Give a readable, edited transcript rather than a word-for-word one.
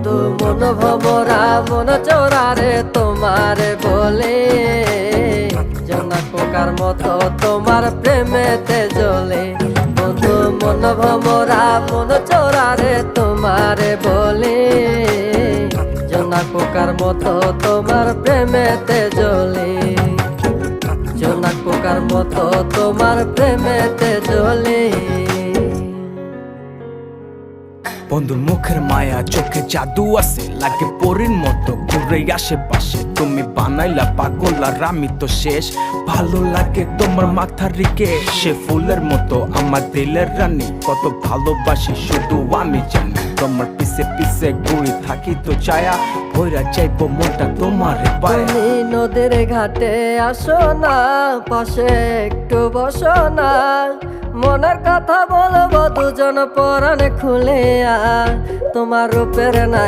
বন্ধু মন ভমরা মন চোরারে তোমার বলে জোনাক পোকার মতো তোমার প্রেমেতে জ্বলে। বন্ধু মন ভমরা মন চোরারে তোমার বলে জোনাক পোকার মতো তোমার প্রেমেতে জ্বলে। জোনাক পোকার মতো তোমার প্রেমেতে জ্বলে। বন্ধুর মুখের মায়া চোখে জাদু আছে, লাগে পরীর মতো ঘুরে আশেপাশে। তুমি বানাইলা পাগল আর আমি তো শেষ। ভালো লাগে তোমার মাথার রিকে, সে ফুলের মতো আমার দিলের রানী। কত ভালোবাসি শুধু আমি জানি, তোমার পিছে পিছে ঘুরে থাকি তো ছায়া ভৈরা চাইবো মনটা তোমার পায়ে। তুমি নদীর ঘাটে আসো না, পাশে একটু বসো না, মনের কথা বলবো দুজন পরাণ খুলে। তোমার রূপের নাই